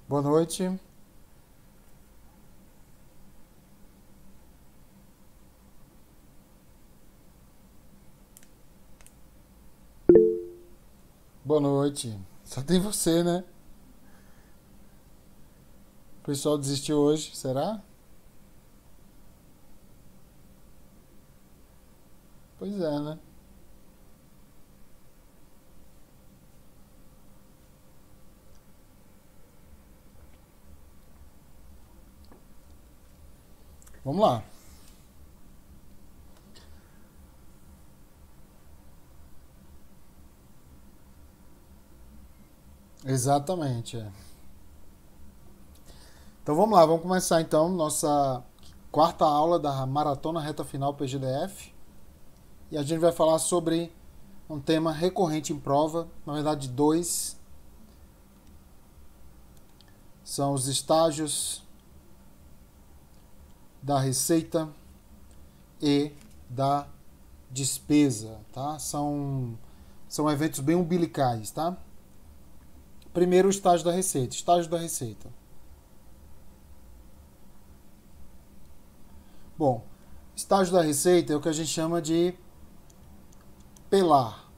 Boa noite. Boa noite. Só tem você, né? O pessoal desistiu hoje, será? Pois é, né? Vamos lá. Exatamente. Então vamos lá, vamos começar então nossa quarta aula da Maratona Reta Final PGDF. E a gente vai falar sobre um tema recorrente em prova, na verdade dois, são os estágios da receita e da despesa, tá? São eventos bem umbilicais, tá? Primeiro, o estágio da receita. Estágio da receita. Bom, estágio da receita é o que a gente chama de pelar.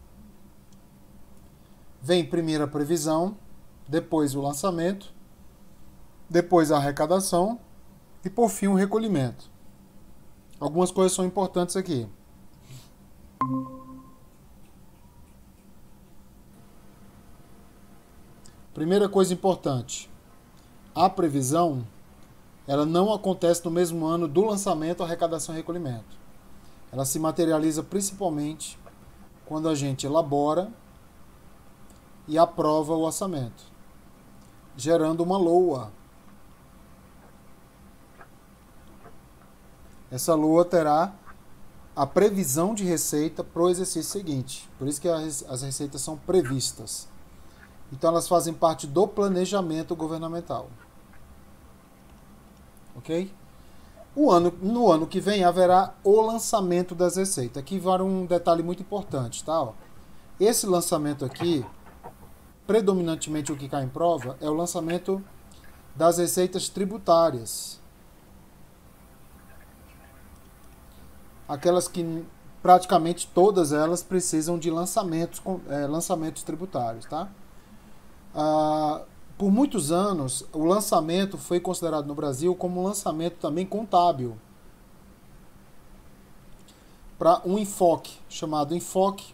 Vem primeiro a previsão, depois o lançamento, depois a arrecadação e por fim o recolhimento. Algumas coisas são importantes aqui. Primeira coisa importante, a previsão ela não acontece no mesmo ano do lançamento, arrecadação e recolhimento. Ela se materializa principalmente quando a gente elabora e aprova o orçamento, gerando uma LOA. Essa LOA terá a previsão de receita para o exercício seguinte. Por isso que as receitas são previstas. Então elas fazem parte do planejamento governamental. Ok? No ano que vem haverá o lançamento das receitas. Aqui vale um detalhe muito importante, tá? Esse lançamento aqui, predominantemente o que cai em prova, é o lançamento das receitas tributárias. Aquelas que praticamente todas elas precisam de lançamentos tributários, tá? Por muitos anos, o lançamento foi considerado no Brasil como um lançamento também contábil, para um enfoque chamado enfoque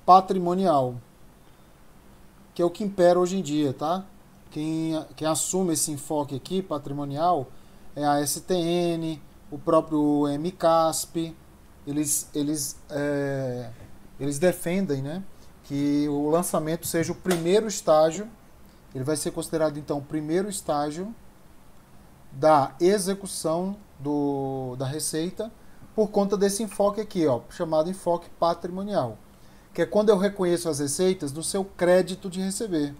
patrimonial, que é o que impera hoje em dia, tá? Quem assume esse enfoque aqui patrimonial é a STN, o próprio MCASP. Eles defendem, né, que o lançamento seja o primeiro estágio. Ele vai ser considerado então o primeiro estágio da execução da receita por conta desse enfoque aqui, ó, chamado enfoque patrimonial, que é quando eu reconheço as receitas no seu crédito de receber.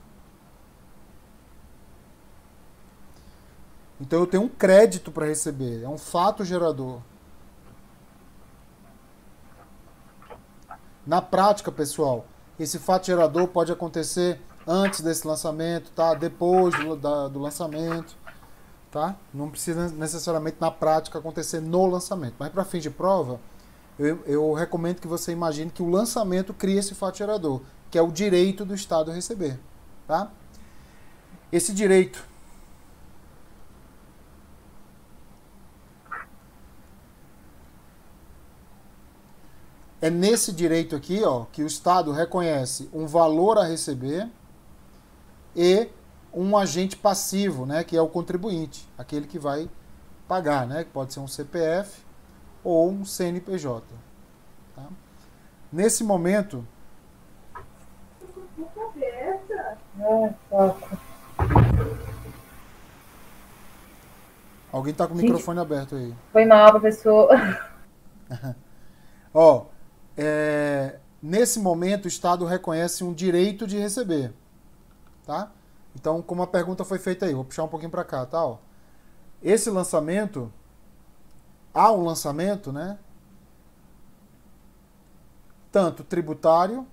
Então eu tenho um crédito para receber, é um fato gerador. Na prática, pessoal, esse fato gerador pode acontecer antes desse lançamento, tá? Depois do lançamento, tá? Não precisa necessariamente na prática acontecer no lançamento, mas para fins de prova, eu recomendo que você imagine que o lançamento cria esse fato gerador, que é o direito do Estado a receber, tá? Esse direito é nesse direito aqui, ó, que o Estado reconhece um valor a receber e um agente passivo, né, que é o contribuinte, aquele que vai pagar, né, que pode ser um CPF ou um CNPJ. Tá? Nesse momento, alguém está com o Gente, microfone aberto aí. foi mal, professor. Ó, nesse momento o Estado reconhece um direito de receber, tá? Então, como a pergunta foi feita aí, vou puxar um pouquinho para cá, tá? Ó. Esse lançamento, há um lançamento, né? Tanto tributário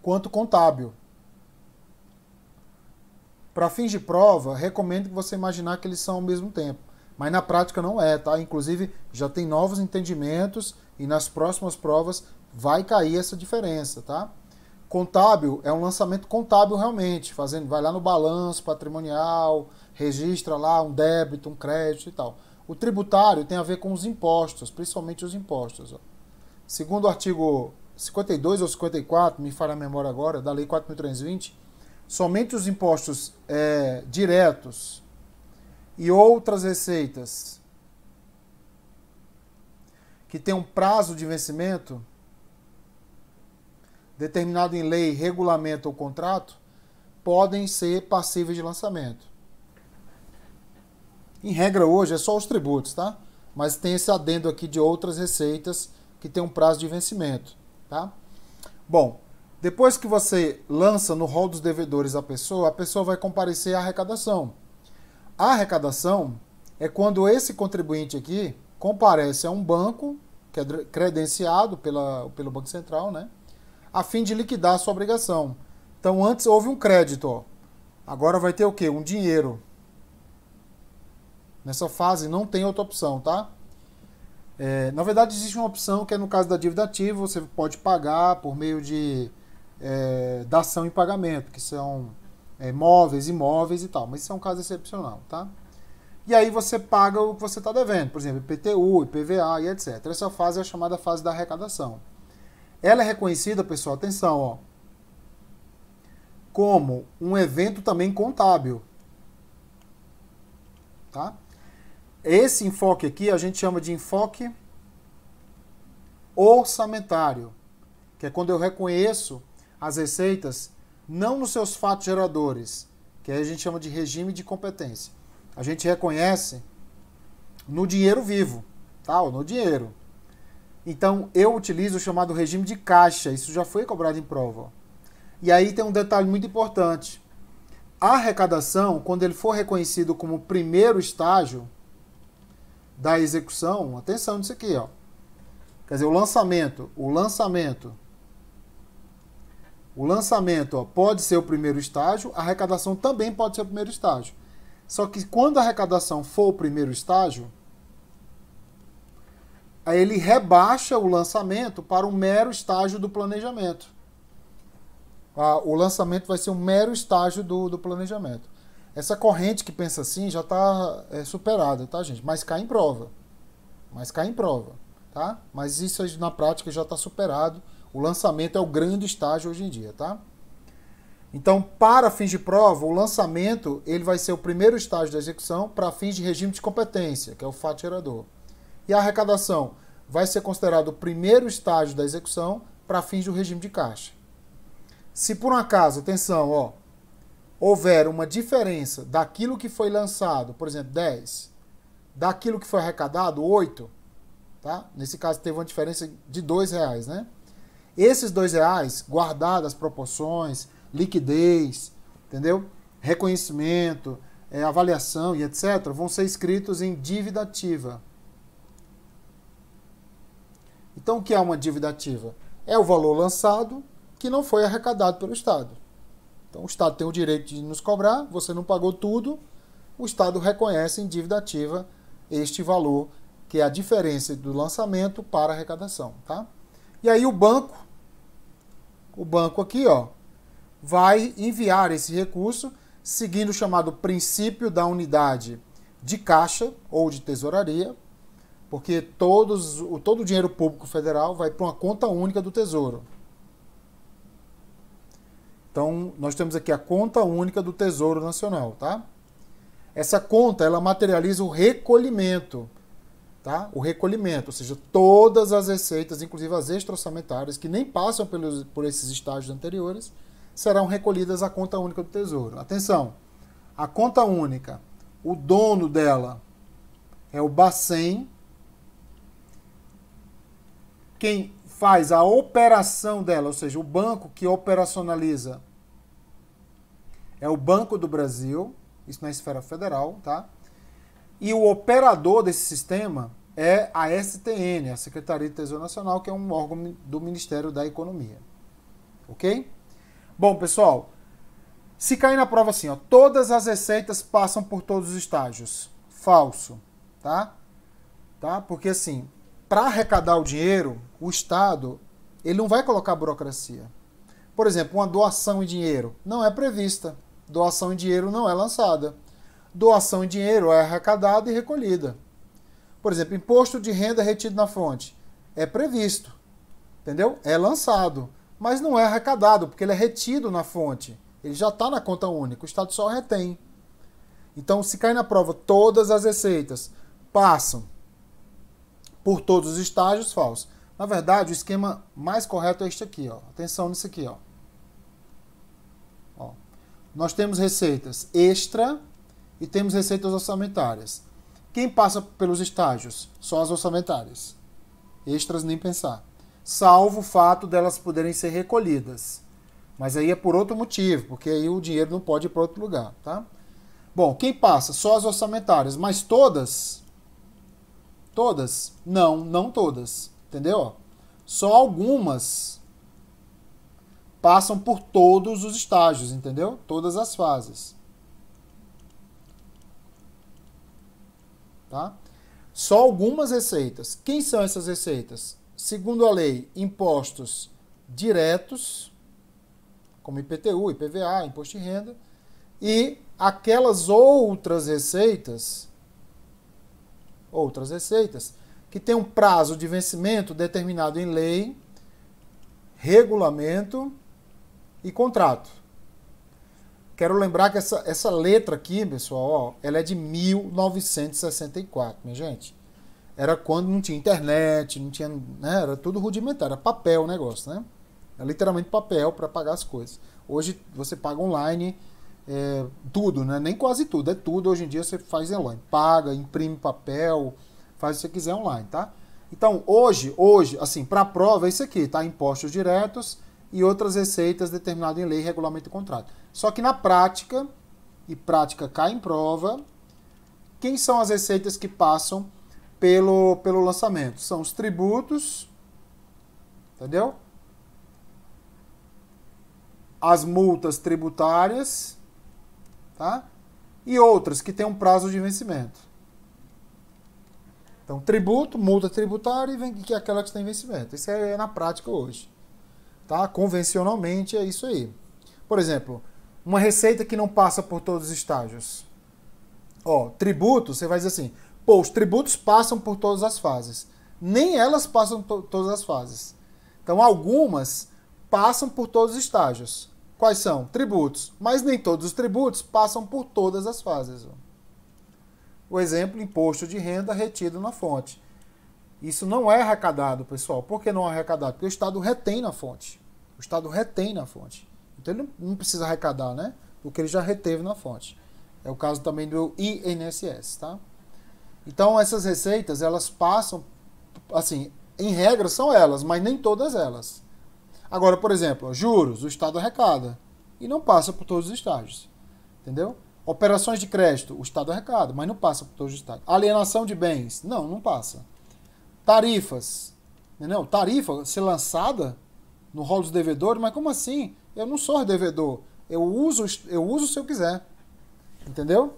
quanto contábil. Para fins de prova, recomendo que você imaginar que eles são ao mesmo tempo. Mas na prática não é, tá? Inclusive, já tem novos entendimentos e nas próximas provas vai cair essa diferença, tá? Contábil é um lançamento contábil realmente, vai lá no balanço patrimonial, registra lá um débito, um crédito e tal. O tributário tem a ver com os impostos, principalmente os impostos. Ó. Segundo o artigo 52 ou 54, me falha a memória agora, da Lei 4.320, somente os impostos diretos e outras receitas que têm um prazo de vencimento determinado em lei, regulamento ou contrato, podem ser passíveis de lançamento. Em regra, hoje, é só os tributos, tá? Mas tem esse adendo aqui de outras receitas que tem um prazo de vencimento, tá? Bom, depois que você lança no rol dos devedores a pessoa vai comparecer à arrecadação. A arrecadação é quando esse contribuinte aqui comparece a um banco, que é credenciado pelo Banco Central, né? A fim de liquidar a sua obrigação. Então, antes houve um crédito, ó. Agora vai ter o quê? Um dinheiro. Nessa fase não tem outra opção, tá? Na verdade, existe uma opção que é no caso da dívida ativa, você pode pagar por meio de dação em pagamento, que são móveis, imóveis e tal. Mas isso é um caso excepcional, tá? E aí você paga o que você está devendo, por exemplo, IPTU, IPVA e etc. Essa fase é a chamada fase da arrecadação. Ela é reconhecida, pessoal, atenção, ó, como um evento também contábil. Tá? Esse enfoque aqui a gente chama de enfoque orçamentário, que é quando eu reconheço as receitas não nos seus fatos geradores, que aí a gente chama de regime de competência. A gente reconhece no dinheiro vivo, tá? Ou no dinheiro. Então, eu utilizo o chamado regime de caixa. Isso já foi cobrado em prova. E aí tem um detalhe muito importante. A arrecadação, quando ele for reconhecido como primeiro estágio da execução, atenção nisso aqui, ó. Quer dizer, o lançamento, ó, pode ser o primeiro estágio, a arrecadação também pode ser o primeiro estágio. Só que quando a arrecadação for o primeiro estágio, aí ele rebaixa o lançamento para um mero estágio do planejamento. O lançamento vai ser um mero estágio do planejamento. Essa corrente que pensa assim já está superada, tá, gente? Mas cai em prova. Tá? Mas isso na prática já está superado. O lançamento é o grande estágio hoje em dia, tá? Então, para fins de prova, o lançamento ele vai ser o primeiro estágio da execução para fins de regime de competência, que é o fato gerador. E a arrecadação vai ser considerado o primeiro estágio da execução para fins do regime de caixa. Se por um acaso, atenção, ó, houver uma diferença daquilo que foi lançado, por exemplo, 10, daquilo que foi arrecadado, 8, tá? Nesse caso teve uma diferença de R$2, né? Esses R$2, guardadas as proporções, liquidez, entendeu? Reconhecimento, avaliação e etc., vão ser escritos em dívida ativa. Então, o que é uma dívida ativa? É o valor lançado que não foi arrecadado pelo Estado. Então, o Estado tem o direito de nos cobrar, você não pagou tudo, o Estado reconhece em dívida ativa este valor, que é a diferença do lançamento para a arrecadação, tá? E aí o banco aqui, ó, vai enviar esse recurso seguindo o chamado princípio da unidade de caixa ou de tesouraria, porque todo o dinheiro público federal vai para uma conta única do Tesouro. Então, nós temos aqui a conta única do Tesouro Nacional, tá? Essa conta, ela materializa o recolhimento, tá? O recolhimento, ou seja, todas as receitas, inclusive as extra-orçamentárias, que nem passam por esses estágios anteriores, serão recolhidas à conta única do Tesouro. Atenção, a conta única, o dono dela é o Bacen. Quem faz a operação dela, ou seja, o banco que operacionaliza, é o Banco do Brasil, isso na esfera federal, tá? E o operador desse sistema é a STN, a Secretaria de Tesouro Nacional, que é um órgão do Ministério da Economia. Ok? Bom, pessoal, se cair na prova assim, ó, todas as receitas passam por todos os estágios. Falso, tá? Porque assim, para arrecadar o dinheiro, o Estado, ele não vai colocar burocracia. Por exemplo, uma doação em dinheiro não é prevista. Doação em dinheiro não é lançada. Doação em dinheiro é arrecadada e recolhida. Por exemplo, imposto de renda retido na fonte é previsto, entendeu? É lançado, mas não é arrecadado, porque ele é retido na fonte. Ele já está na conta única, o Estado só retém. Então, se cair na prova, todas as receitas passam por todos os estágios, falso. Na verdade, o esquema mais correto é este aqui, ó. Atenção nisso aqui, ó. Nós temos receitas extra e temos receitas orçamentárias. Quem passa pelos estágios? Só as orçamentárias. Extras nem pensar. Salvo o fato delas poderem ser recolhidas. Mas aí é por outro motivo, porque aí o dinheiro não pode ir para outro lugar, tá? Bom, quem passa? Só as orçamentárias, mas todas? Todas? Não todas, entendeu? Só algumas passam por todos os estágios, entendeu? Todas as fases. Tá? Só algumas receitas. Quem são essas receitas? Segundo a lei, impostos diretos, como IPTU, IPVA, imposto de renda, e aquelas outras receitas que têm um prazo de vencimento determinado em lei, regulamento e contrato. Quero lembrar que essa letra aqui, pessoal, ó, ela é de 1964, minha gente. Era quando não tinha internet, não tinha, né, era tudo rudimentar, era papel o negócio, né? É literalmente papel para pagar as coisas. Hoje você paga online tudo, né? Nem quase tudo, é tudo. Hoje em dia você faz online. Paga, imprime papel, faz o que você quiser online, tá? Então, hoje assim, para a prova é isso aqui, tá? Impostos diretos e outras receitas determinadas em lei, regulamento e contrato. Só que na prática, e prática cai em prova, quem são as receitas que passam pelo lançamento? São os tributos, entendeu? As multas tributárias, tá? E outras que têm um prazo de vencimento. Então, tributo, multa tributária e vem que é aquela que tem vencimento. Isso é na prática hoje. Tá? Convencionalmente é isso aí. Por exemplo, uma receita que não passa por todos os estágios. Ó, tributo, você vai dizer assim, pô, os tributos passam por todas as fases. Nem elas passam por todas as fases. Então, algumas passam por todos os estágios. Quais são? Tributos. Mas nem todos os tributos passam por todas as fases. O exemplo, imposto de renda retido na fonte. Isso não é arrecadado, pessoal. Por que não é arrecadado? Porque o Estado retém na fonte. O Estado retém na fonte. Então ele não precisa arrecadar, né? Porque ele já reteve na fonte. É o caso também do INSS, tá? Então essas receitas, elas passam, assim, em regra são elas, mas nem todas elas. Agora, por exemplo, juros, o Estado arrecada e não passa por todos os estágios. Entendeu? Operações de crédito, o Estado arrecada, mas não passa por todos os estágios. Alienação de bens, não passa. Tarifas, entendeu? Tarifa ser lançada no rol dos devedores, mas como assim? Eu não sou devedor, eu uso se eu quiser. Entendeu?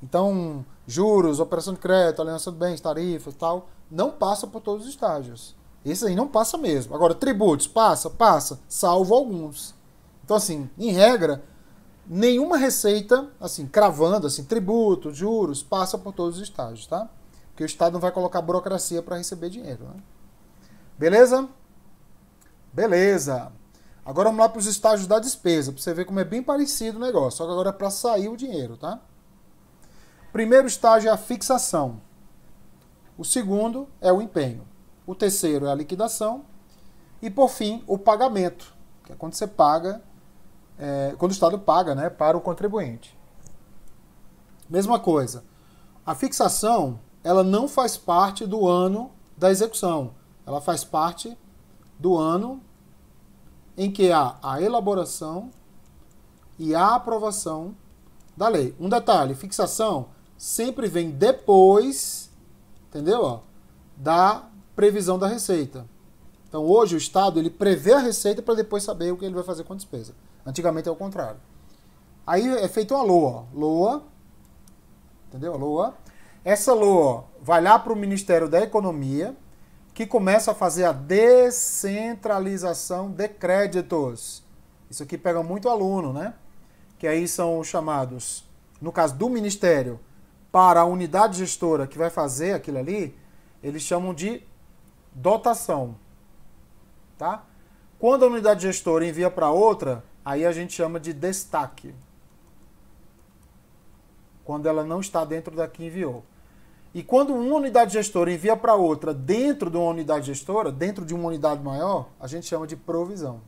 Então, juros, operação de crédito, alienação de bens, tarifas e tal, não passa por todos os estágios. Esse aí não passa mesmo. Agora, tributos, passa, salvo alguns. Então, assim, em regra, nenhuma receita, assim, cravando, assim, tributo, juros, passa por todos os estágios, tá? Porque o Estado não vai colocar burocracia para receber dinheiro, né? Beleza? Beleza. Agora vamos lá para os estágios da despesa, para você ver como é bem parecido o negócio, só que agora é para sair o dinheiro, tá? Primeiro estágio é a fixação. O segundo é o empenho. O terceiro é a liquidação. E, por fim, o pagamento, que é quando você paga, quando o Estado paga, né, para o contribuinte. Mesma coisa. A fixação, ela não faz parte do ano da execução. Ela faz parte do ano em que há a elaboração e a aprovação da lei. Um detalhe, fixação sempre vem depois, entendeu? Da previsão da receita. Então hoje o Estado ele prevê a receita para depois saber o que ele vai fazer com a despesa. Antigamente é o contrário. Aí é feito uma LOA. LOA, entendeu? LOA. Essa LOA vai lá para o Ministério da Economia, que começa a fazer a descentralização de créditos. Isso aqui pega muito aluno, né? Que aí são chamados, no caso do Ministério, para a unidade gestora que vai fazer aquilo ali, eles chamam de dotação. Tá? Quando a unidade gestora envia para outra, aí a gente chama de destaque. Quando ela não está dentro da que enviou. E quando uma unidade gestora envia para outra dentro de uma unidade gestora, dentro de uma unidade maior, a gente chama de provisão.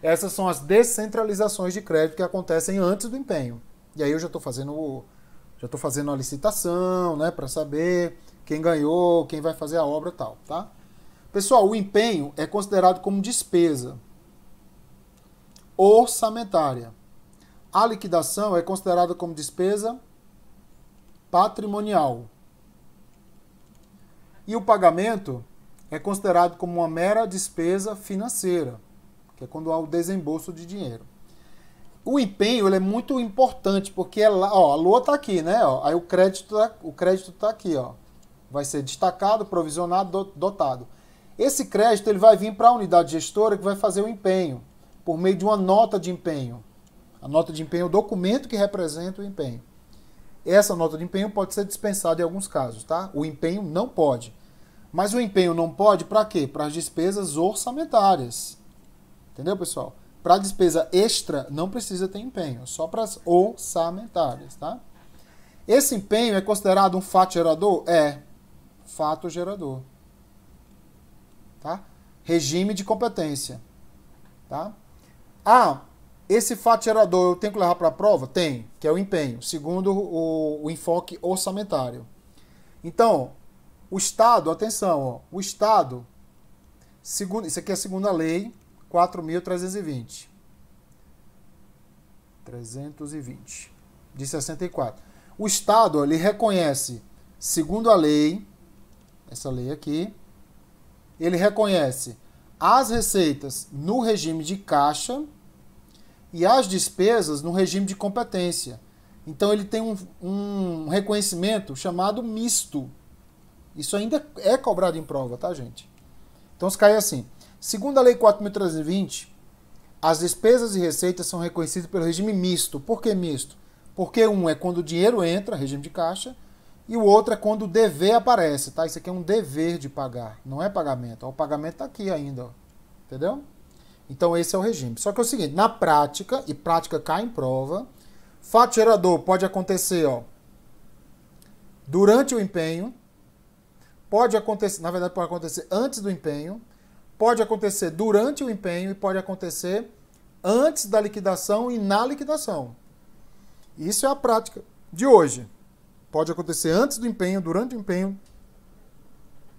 Essas são as descentralizações de crédito que acontecem antes do empenho. E aí eu já estou fazendo a licitação, né, para saber quem ganhou, quem vai fazer a obra e tal, tá? Pessoal, o empenho é considerado como despesa orçamentária. A liquidação é considerada como despesa patrimonial. E o pagamento é considerado como uma mera despesa financeira, que é quando há o desembolso de dinheiro. O empenho ele é muito importante, porque a LOA está aqui, né? Aí o crédito está aqui, ó. Vai ser destacado, provisionado, dotado. Esse crédito ele vai vir para a unidade gestora que vai fazer o empenho, por meio de uma nota de empenho. A nota de empenho é o documento que representa o empenho. Essa nota de empenho pode ser dispensada em alguns casos, tá? O empenho não pode. Mas o empenho não pode para quê? Para as despesas orçamentárias. Entendeu, pessoal? Para a despesa extra, não precisa ter empenho, só para as orçamentárias, tá? Esse empenho é considerado um fato gerador? É, fato gerador. Tá? Regime de competência. Tá? Esse fato gerador eu tenho que levar para a prova? Tem, que é o empenho, segundo o enfoque orçamentário. Então, o Estado, atenção, ó, o Estado, isso aqui é a segunda lei, 4.320. 320. De 64. O Estado, ele reconhece, segundo a lei, essa lei aqui, ele reconhece as receitas no regime de caixa e as despesas no regime de competência. Então ele tem um reconhecimento chamado misto. Isso ainda é cobrado em prova, tá, gente? Então se cai assim. Segundo a lei 4.320, as despesas e receitas são reconhecidas pelo regime misto. Por que misto? Porque um é quando o dinheiro entra, regime de caixa, e o outro é quando o dever aparece, tá? Isso aqui é um dever de pagar, não é pagamento. O pagamento está aqui ainda, ó. Entendeu? Então esse é o regime. Só que é o seguinte, na prática, e prática cai em prova, fato gerador pode acontecer, ó, durante o empenho, pode acontecer, na verdade pode acontecer antes do empenho, pode acontecer durante o empenho e pode acontecer antes da liquidação e na liquidação. Isso é a prática de hoje. Pode acontecer antes do empenho, durante o empenho,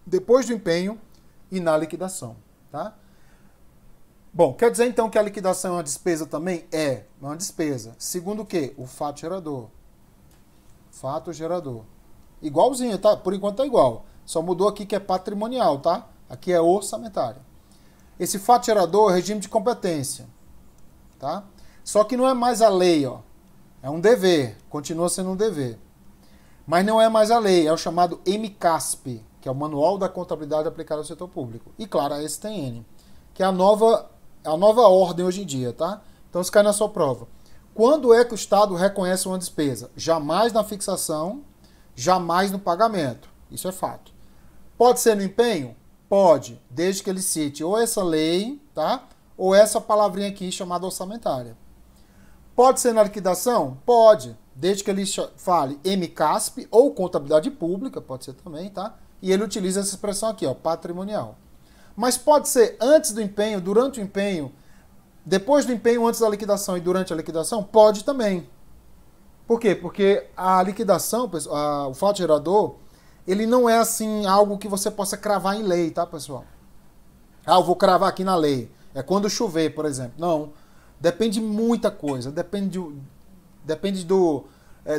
depois do empenho e na liquidação, tá? Bom, quer dizer então que a liquidação é uma despesa também? É uma despesa. Segundo o quê? O fato gerador. Fato gerador. Igualzinho, tá? Por enquanto tá igual. Só mudou aqui que é patrimonial, tá? Aqui é orçamentário. Esse fato gerador é regime de competência, tá? Só que não é mais a lei, ó. É um dever, continua sendo um dever. Mas não é mais a lei, é o chamado MCASP, que é o Manual da Contabilidade Aplicada ao Setor Público. E claro, a STN, que é a nova ordem hoje em dia, tá? Então isso cai na sua prova. Quando é que o Estado reconhece uma despesa? Jamais na fixação, jamais no pagamento. Isso é fato. Pode ser no empenho? Pode, desde que ele cite ou essa lei, tá? Ou essa palavrinha aqui chamada orçamentária. Pode ser na liquidação? Pode, desde que ele fale MCASP ou contabilidade pública, pode ser também, tá? E ele utiliza essa expressão aqui, ó, patrimonial. Mas pode ser antes do empenho, durante o empenho, depois do empenho, antes da liquidação e durante a liquidação? Pode também. Por quê? Porque a liquidação, o fato gerador, ele não é assim algo que você possa cravar em lei, tá, pessoal? Eu vou cravar aqui na lei. É quando chover, por exemplo. Não. Depende de muita coisa. Depende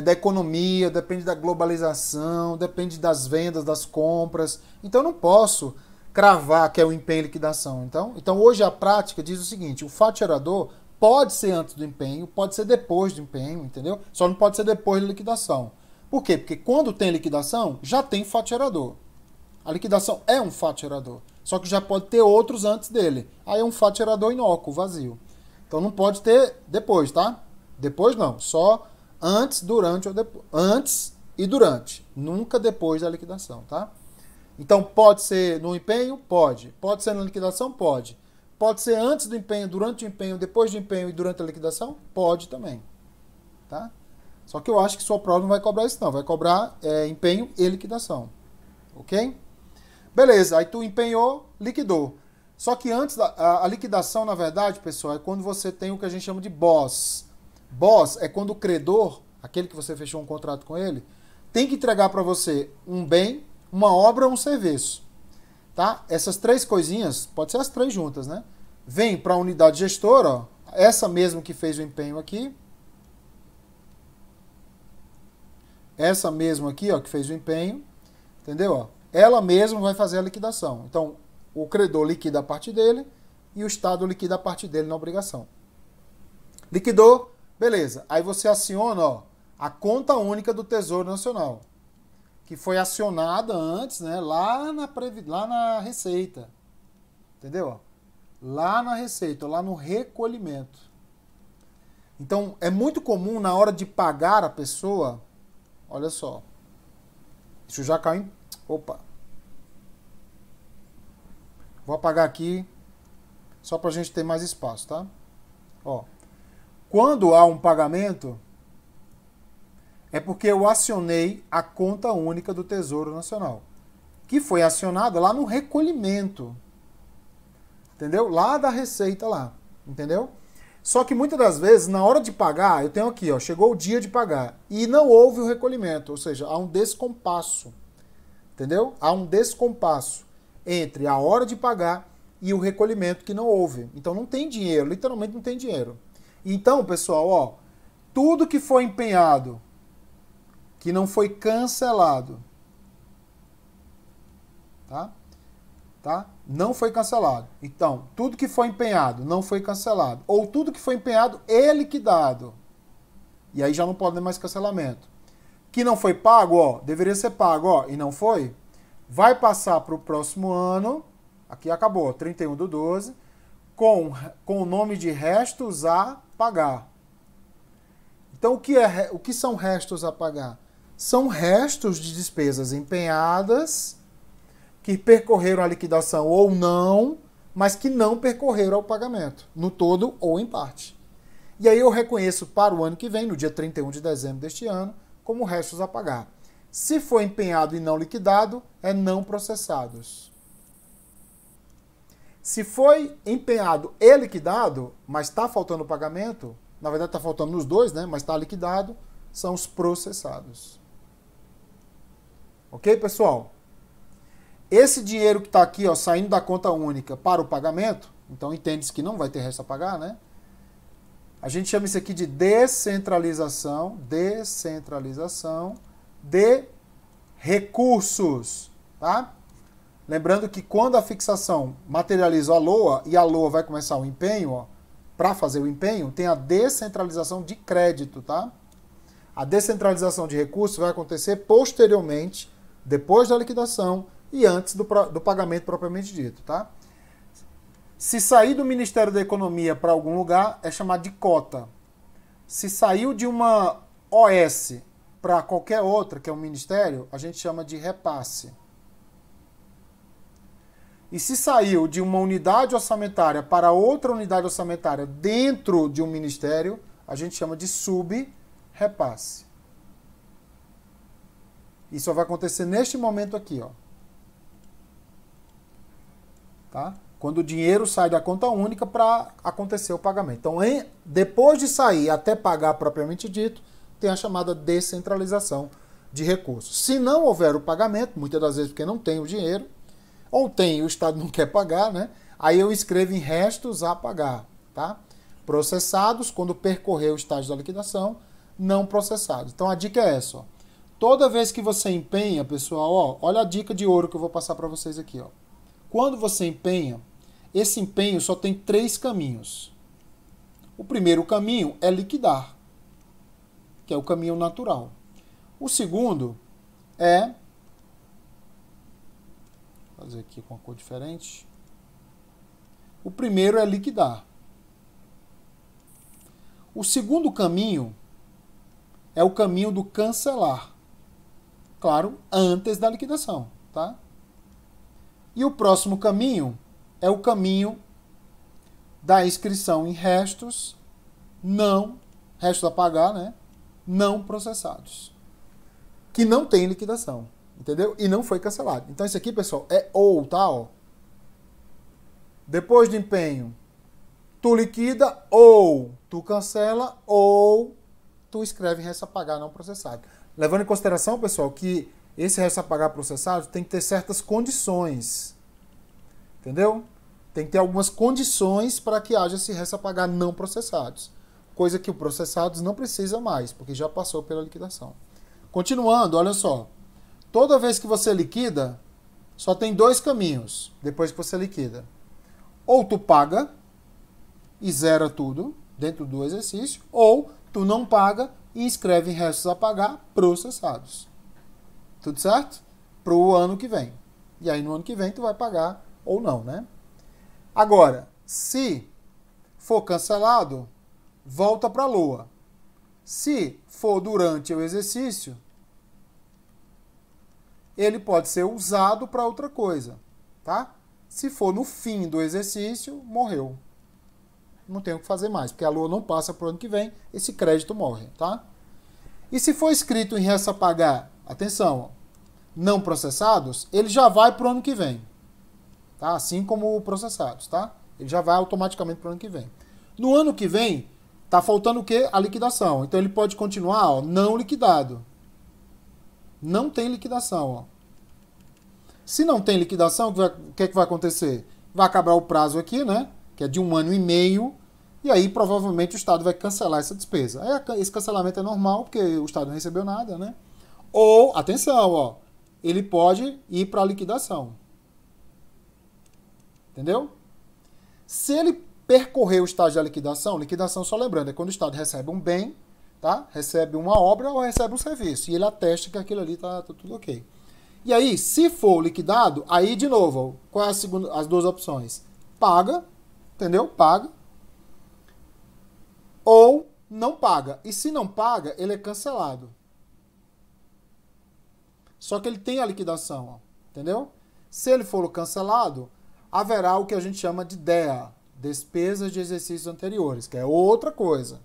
da economia, depende da globalização, depende das vendas, das compras. Então eu não posso cravar que é o empenho e liquidação. Então hoje a prática diz o seguinte, o fato gerador pode ser antes do empenho, pode ser depois do empenho, entendeu? Só não pode ser depois da liquidação. Por quê? Porque quando tem liquidação, já tem fato gerador. A liquidação é um fato gerador. Só que já pode ter outros antes dele. Aí é um fato gerador inócuo, vazio. Então não pode ter depois, tá? Depois não. Só antes, durante ou depois. Antes e durante. Nunca depois da liquidação, tá? Então pode ser no empenho? Pode. Pode ser na liquidação? Pode. Pode ser antes do empenho, durante o empenho, depois do empenho e durante a liquidação? Pode também. Tá? Só que eu acho que sua prova não vai cobrar isso não. Vai cobrar empenho e liquidação. Ok? Beleza, aí tu empenhou, liquidou. Só que antes, a liquidação, na verdade, pessoal, é quando você tem o que a gente chama de BOS. BOS é quando o credor, aquele que você fechou um contrato com ele, tem que entregar para você um bem, uma obra ou um serviço. Tá? Essas três coisinhas, pode ser as três juntas, né? Vem para a unidade gestora, ó, essa mesmo que fez o empenho aqui. Essa mesmo aqui, ó, que fez o empenho. Entendeu? Ó, ela mesma vai fazer a liquidação. Então, o credor liquida a parte dele e o Estado liquida a parte dele na obrigação. Liquidou, beleza. Aí você aciona, ó, a conta única do Tesouro Nacional, que foi acionada antes, né, lá na Receita. Entendeu? Lá na Receita, lá no recolhimento. Então, é muito comum na hora de pagar a pessoa, olha só, isso já caiu em... Opa! Vou apagar aqui, só para a gente ter mais espaço, tá? Ó, quando há um pagamento, é porque eu acionei a conta única do Tesouro Nacional, que foi acionada lá no recolhimento, entendeu? Lá da Receita lá, entendeu? Só que muitas das vezes, na hora de pagar, eu tenho aqui, ó, chegou o dia de pagar, e não houve o recolhimento, ou seja, há um descompasso, entendeu? Há um descompasso entre a hora de pagar e o recolhimento que não houve. Então não tem dinheiro, literalmente não tem dinheiro. Então, pessoal, ó, tudo que foi empenhado, que não foi cancelado, tá? Não foi cancelado. Então, tudo que foi empenhado não foi cancelado. Ou tudo que foi empenhado é liquidado. E aí já não pode ter mais cancelamento. Que não foi pago, ó, deveria ser pago, ó, e não foi, vai passar para o próximo ano, aqui acabou, 31/12, com o nome de restos a pagar. Então, o que são restos a pagar? São restos de despesas empenhadas que percorreram a liquidação ou não, mas que não percorreram ao pagamento, no todo ou em parte. E aí eu reconheço para o ano que vem, no dia 31 de dezembro deste ano, como restos a pagar. Se for empenhado e não liquidado, é não processados. Se foi empenhado e liquidado, mas está faltando o pagamento, na verdade está faltando nos dois, né? Mas está liquidado, são os processados. Ok, pessoal? Esse dinheiro que está aqui, ó, saindo da conta única para o pagamento, então entende-se que não vai ter resto a pagar, né? A gente chama isso aqui de descentralização de recursos, tá? Lembrando que quando a fixação materializa a LOA e a LOA vai começar o empenho, ó, para fazer o empenho, tem a descentralização de crédito, tá? A descentralização de recursos vai acontecer posteriormente, depois da liquidação e antes do pagamento propriamente dito, tá? Se sair do Ministério da Economia para algum lugar, é chamado de cota. Se saiu de uma OS para qualquer outra, que é um ministério, a gente chama de repasse. E se saiu de uma unidade orçamentária para outra unidade orçamentária dentro de um ministério, a gente chama de sub-repasse. Isso vai acontecer neste momento aqui, ó. Tá? Quando o dinheiro sai da conta única para acontecer o pagamento. Então, depois de sair até pagar propriamente dito, tem a chamada descentralização de recursos. Se não houver o pagamento, muitas das vezes porque não tem o dinheiro, ou tem e o Estado não quer pagar, né? Aí eu escrevo em restos a pagar, tá? Processados, quando percorrer o estágio da liquidação, não processados. Então a dica é essa, ó. Toda vez que você empenha, pessoal, ó, olha a dica de ouro que eu vou passar para vocês aqui, ó. Quando você empenha, esse empenho só tem 3 caminhos. O primeiro caminho é liquidar, que é o caminho natural. O segundo é... Vou fazer aqui com uma cor diferente. O primeiro é liquidar. O segundo caminho é o caminho do cancelar. Claro, antes da liquidação, tá? E o próximo caminho é o caminho da inscrição em restos a pagar, né? Não processados. Que não tem liquidação, entendeu? E não foi cancelado. Então isso aqui, pessoal, é ou, tá? Ó. Depois do empenho, tu liquida ou tu cancela ou tu escreve resto a pagar não processado. Levando em consideração, pessoal, que esse resto a pagar processado tem que ter certas condições. Entendeu? Tem que ter algumas condições para que haja esse resto a pagar não processados. Coisa que o processados não precisa mais, porque já passou pela liquidação. Continuando, olha só. Toda vez que você liquida, só tem 2 caminhos depois que você liquida. Ou tu paga e zera tudo dentro do exercício, ou tu não paga e inscreve restos a pagar processados. Tudo certo? Para o ano que vem. E aí no ano que vem tu vai pagar ou não, né? Agora, se for cancelado, volta para a LOA. Se for durante o exercício, ele pode ser usado para outra coisa, tá? Se for no fim do exercício, morreu. Não tem o que fazer mais, porque a LOA não passa para o ano que vem, esse crédito morre, tá? E se for escrito em resto a pagar, atenção, ó, não processados, ele já vai para o ano que vem, tá? Assim como processados, tá? Ele já vai automaticamente para o ano que vem. No ano que vem, tá faltando o quê? A liquidação. Então ele pode continuar, ó, não liquidado. Não tem liquidação, ó. Se não tem liquidação, o que é que vai acontecer? Vai acabar o prazo aqui, né? Que é de 1 ano e meio. E aí, provavelmente, o Estado vai cancelar essa despesa. Aí, esse cancelamento é normal, porque o Estado não recebeu nada, né? Ou, atenção, ó, ele pode ir para a liquidação. Entendeu? Se ele percorrer o estágio da liquidação, liquidação, só lembrando, é quando o Estado recebe um bem, tá? Recebe uma obra ou recebe um serviço. E ele atesta que aquilo ali tá tudo ok. E aí, se for liquidado, aí de novo, ó, qual é as 2 opções? Paga, entendeu? Paga. Ou não paga. E se não paga, ele é cancelado. Só que ele tem a liquidação, ó, entendeu? Se ele for cancelado, haverá o que a gente chama de DEA, despesas de exercícios anteriores, que é outra coisa.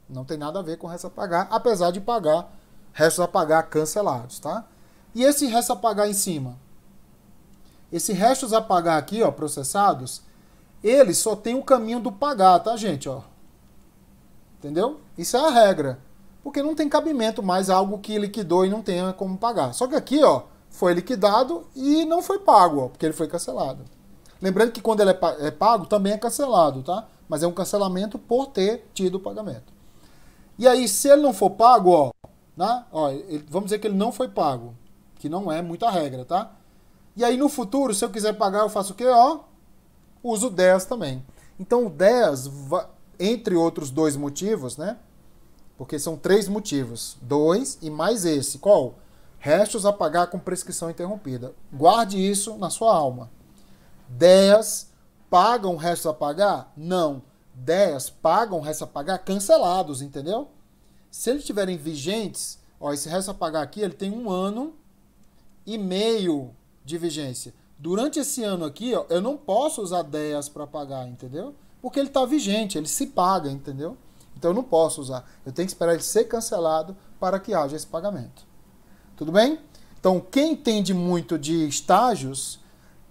Não tem nada a ver com resto a pagar, apesar de pagar restos a pagar cancelados, tá? E esse resto a pagar em cima? Esse restos a pagar aqui, ó, processados, ele só tem o caminho do pagar, tá, gente? Ó. Entendeu? Isso é a regra. Porque não tem cabimento mais algo que liquidou e não tenha como pagar. Só que aqui, ó, foi liquidado e não foi pago, ó, porque ele foi cancelado. Lembrando que quando ele é pago, também é cancelado, tá? Mas é um cancelamento por ter tido o pagamento. E aí, se ele não for pago, ó, né? Ó, vamos dizer que ele não foi pago, que não é muita regra, tá? E aí, no futuro, se eu quiser pagar, eu faço o quê? Ó, uso o 10 também. Então, o 10, entre outros 2 motivos, né? Porque são 3 motivos. 2 e mais esse. Qual? Restos a pagar com prescrição interrompida. Guarde isso na sua alma. 10 pagam restos a pagar? Não. 10 pagam restos a pagar cancelados, entendeu? Se eles estiverem vigentes, ó, esse resto a pagar aqui, ele tem 1 ano e meio de vigência. Durante esse ano aqui, ó, eu não posso usar 10 para pagar, entendeu? Porque ele está vigente, ele se paga, entendeu? Então eu não posso usar. Eu tenho que esperar ele ser cancelado para que haja esse pagamento. Tudo bem? Então, quem entende muito de estágios,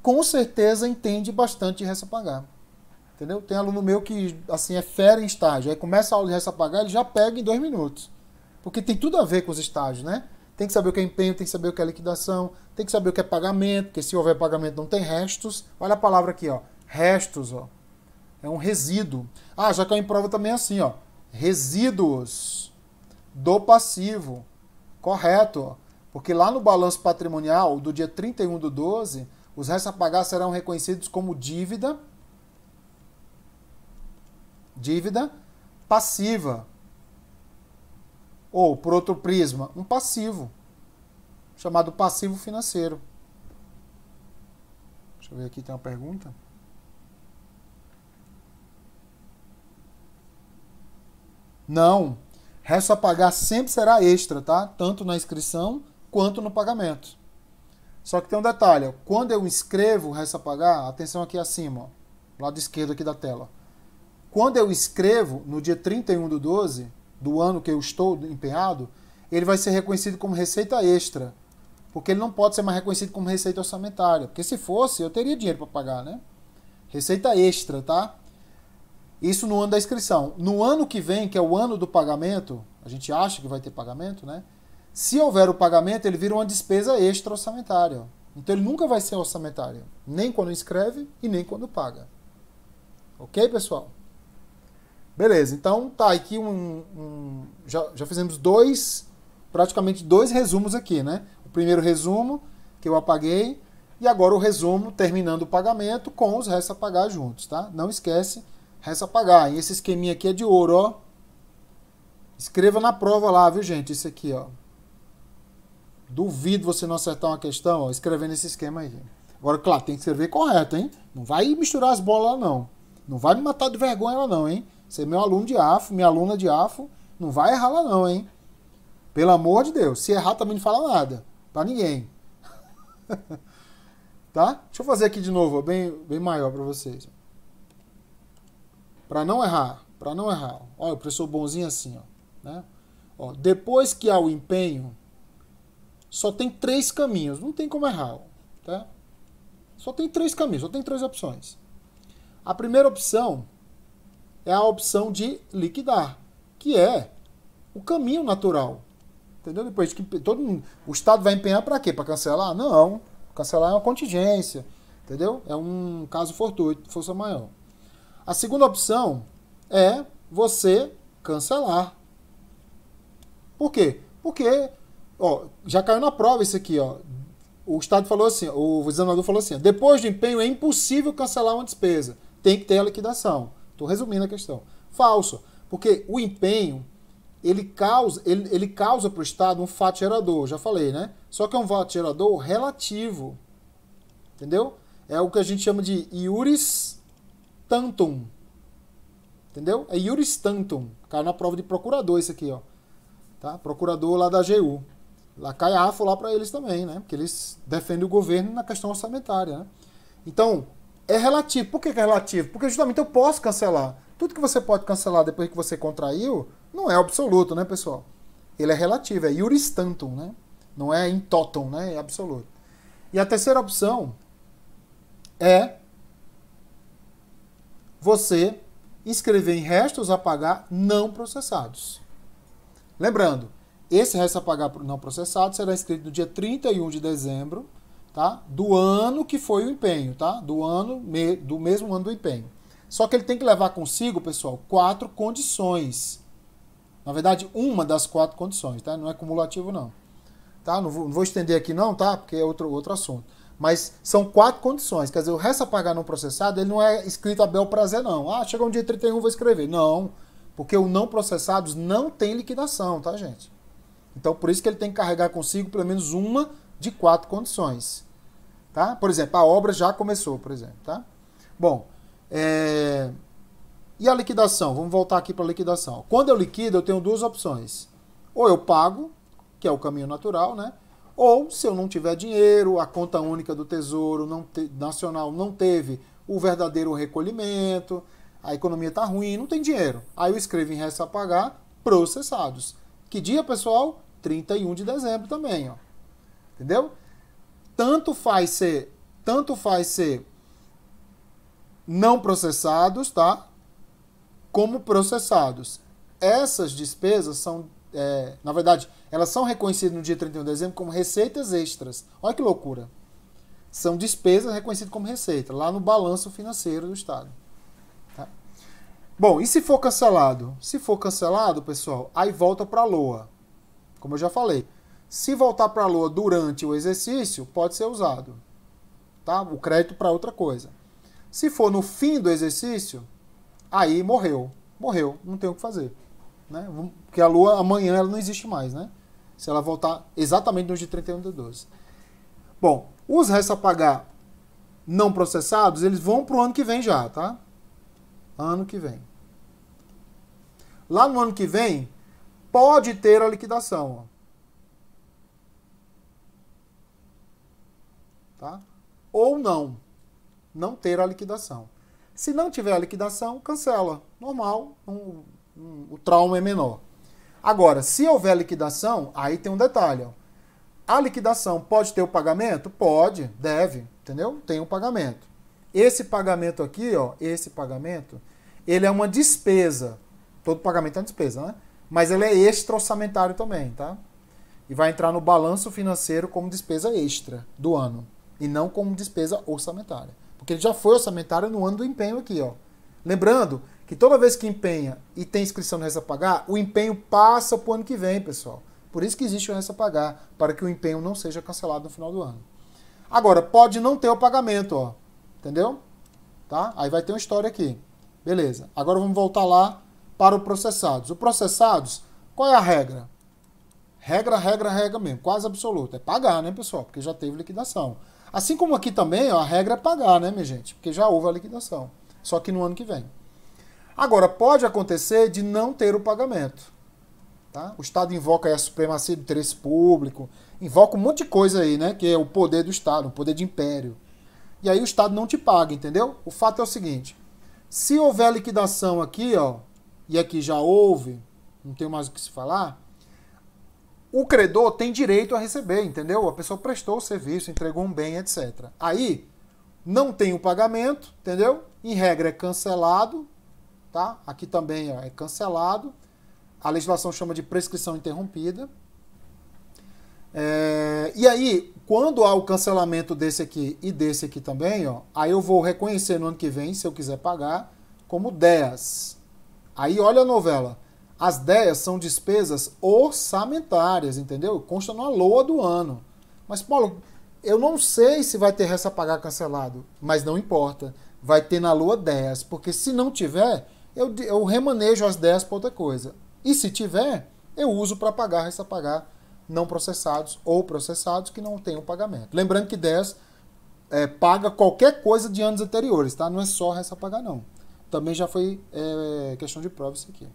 com certeza entende bastante de resto a pagar. Entendeu? Tem aluno meu que assim é fera em estágio. Aí começa a aula de resto a pagar, ele já pega em 2 minutos. Porque tem tudo a ver com os estágios, né? Tem que saber o que é empenho, tem que saber o que é liquidação, tem que saber o que é pagamento, porque se houver pagamento não tem restos. Olha a palavra aqui, ó. Restos, ó. É um resíduo. Ah, já caiu em prova também assim, ó. Resíduos do passivo. Correto, ó. Porque lá no balanço patrimonial do dia 31/12, Os restos a pagar serão reconhecidos como dívida passiva. Ou, por outro prisma, um passivo, chamado passivo financeiro. Deixa eu ver aqui, tem uma pergunta. Não. Resto a pagar sempre será extra, tá? Tanto na inscrição quanto no pagamento. Só que tem um detalhe, ó. Quando eu inscrevo o resto a pagar, atenção aqui acima, ó, lado esquerdo aqui da tela. Quando eu inscrevo, no dia 31/12, do ano que eu estou empenhado, ele vai ser reconhecido como receita extra. Porque ele não pode ser mais reconhecido como receita orçamentária. Porque se fosse, eu teria dinheiro para pagar, né? Receita extra, tá? Isso no ano da inscrição. No ano que vem, que é o ano do pagamento, a gente acha que vai ter pagamento, né? Se houver o pagamento, ele vira uma despesa extra orçamentária. Então ele nunca vai ser orçamentário. Nem quando inscreve e nem quando paga. Ok, pessoal? Beleza, então tá aqui já fizemos praticamente dois resumos aqui, né? O primeiro resumo, que eu apaguei, e agora o resumo terminando o pagamento com os restos a pagar juntos, tá? Não esquece, restos a pagar. E esse esqueminha aqui é de ouro, ó. Escreva na prova lá, viu, gente? Isso aqui, ó. Duvido você não acertar uma questão, ó, escrevendo esse esquema aí. Agora, claro, tem que escrever correto, hein? Não vai misturar as bolas lá, não. Não vai me matar de vergonha lá, não, hein? Você é meu aluno de AFO, minha aluna de AFO, não vai errar lá não, hein? Pelo amor de Deus. Se errar também não fala nada. Pra ninguém. Tá? Deixa eu fazer aqui de novo, ó, bem maior pra vocês. Pra não errar. Pra não errar. Olha, o professor bonzinho assim, ó. Né? Ó, depois que há o empenho, só tem 3 caminhos. Não tem como errar. Ó, tá? Só tem 3 caminhos, só tem 3 opções. A primeira opção é a opção de liquidar, que é o caminho natural. Entendeu? Depois que todo mundo, o Estado vai empenhar para quê? Para cancelar? Não. Cancelar é uma contingência. Entendeu? É um caso fortuito, força maior. A segunda opção é você cancelar. Por quê? Porque, ó, já caiu na prova isso aqui, ó. O Estado falou assim, o examinador falou assim, depois do empenho é impossível cancelar uma despesa. Tem que ter a liquidação. Estou resumindo a questão. Falso. Porque o empenho, ele causa para o Estado um fato gerador, já falei, né? Só que é um fato gerador relativo. Entendeu? É o que a gente chama de iuris tantum. Entendeu? É iuris tantum. Cai na prova de procurador isso aqui, ó. Tá? Procurador lá da AGU. Lá cai AFO lá para eles também, né? Porque eles defendem o governo na questão orçamentária, né? Então, é relativo. Por que é relativo? Porque justamente eu posso cancelar. Tudo que você pode cancelar depois que você contraiu, não é absoluto, né, pessoal? Ele é relativo, é iuris tantum, né? Não é in totum, né? É absoluto. E a terceira opção é você inscrever em restos a pagar não processados. Lembrando, esse resto a pagar não processado será inscrito no dia 31 de dezembro, tá? Do ano que foi o empenho, tá? Do mesmo ano do empenho. Só que ele tem que levar consigo, pessoal, 4 condições. Na verdade, uma das 4 condições, tá? Não é cumulativo, não. Tá? Não vou estender aqui, não, tá? Porque é outro assunto. Mas são 4 condições. Quer dizer, o resto a pagar não processado, ele não é escrito a bel prazer, não. Ah, chegou um dia 31, vou escrever. Não, porque o não processados não tem liquidação, tá, gente? Então, por isso que ele tem que carregar consigo pelo menos uma de 4 condições. Tá? Por exemplo, a obra já começou, por exemplo. Tá? Bom, e a liquidação? Vamos voltar aqui para a liquidação. Quando eu liquido, eu tenho 2 opções. Ou eu pago, que é o caminho natural, né? Ou, se eu não tiver dinheiro, a conta única do Tesouro Nacional não teve o verdadeiro recolhimento, a economia está ruim, não tem dinheiro. Aí eu escrevo em restos a pagar processados. Que dia, pessoal? 31 de dezembro também, ó. Entendeu? Tanto faz ser não processados, tá? Como processados. Essas despesas são, na verdade, elas são reconhecidas no dia 31 de dezembro como receitas extras. Olha que loucura. São despesas reconhecidas como receita, lá no balanço financeiro do Estado. Tá? Bom, e se for cancelado? Se for cancelado, pessoal, aí volta para a LOA. Como eu já falei. Se voltar para a LOA durante o exercício, pode ser usado. tá? O crédito para outra coisa. Se for no fim do exercício, aí morreu, não tem o que fazer, né? Porque a Lua amanhã ela não existe mais, né? Se ela voltar exatamente no dia 31 de 12. Bom, os restos a pagar não processados, eles vão para o ano que vem já, tá? Ano que vem. Lá no ano que vem, pode ter a liquidação, ó. Tá? Ou não ter a liquidação. Se não tiver a liquidação, cancela. Normal, o trauma é menor. Agora, se houver liquidação, aí tem um detalhe. Ó. A liquidação pode ter o pagamento? Pode, deve, entendeu? Tem um pagamento. Esse pagamento aqui, ó, esse pagamento, ele é uma despesa. Todo pagamento é uma despesa, né? Mas ele é extra-orçamentário também, tá? E vai entrar no balanço financeiro como despesa extra do ano. E não como despesa orçamentária. Porque ele já foi orçamentário no ano do empenho aqui, ó. Lembrando que toda vez que empenha e tem inscrição no Resta a Pagar, o empenho passa para o ano que vem, pessoal. Por isso que existe o Resta a Pagar, para que o empenho não seja cancelado no final do ano. Agora, pode não ter o pagamento, ó. Entendeu? Tá? Aí vai ter uma história aqui. Beleza. Agora vamos voltar lá para o processados. O processados, qual é a regra? Regra mesmo, quase absoluta. É pagar, né, pessoal? Porque já teve liquidação. Assim como aqui também, ó, a regra é pagar, né, minha gente? Porque já houve a liquidação. Só que no ano que vem. Agora, pode acontecer de não ter o pagamento. Tá? O Estado invoca aí a supremacia do interesse público, invoca um monte de coisa aí, né? Que é o poder do Estado, o poder de império. E aí o Estado não te paga, entendeu? O fato é o seguinte, se houver liquidação aqui, ó, e aqui já houve, não tem mais o que se falar, o credor tem direito a receber, entendeu? A pessoa prestou o serviço, entregou um bem, etc. Aí, não tem o pagamento, entendeu? Em regra é cancelado, tá? Aqui também, ó, é cancelado. A legislação chama de prescrição interrompida. E aí, quando há o cancelamento desse aqui e desse aqui também, ó, aí eu vou reconhecer no ano que vem, se eu quiser pagar, como DEAs. Aí, olha a novela. As DEAs são despesas orçamentárias, entendeu? Consta na LOA do ano. Mas, Paulo, eu não sei se vai ter Resta a Pagar cancelado, mas não importa. Vai ter na LOA DEAs, porque se não tiver, eu remanejo as DEAs para outra coisa. E se tiver, eu uso para pagar Resta a Pagar não processados ou processados que não tenham pagamento. Lembrando que DEAs paga qualquer coisa de anos anteriores, tá? Não é só Resta a Pagar, não. Também já foi questão de prova isso aqui.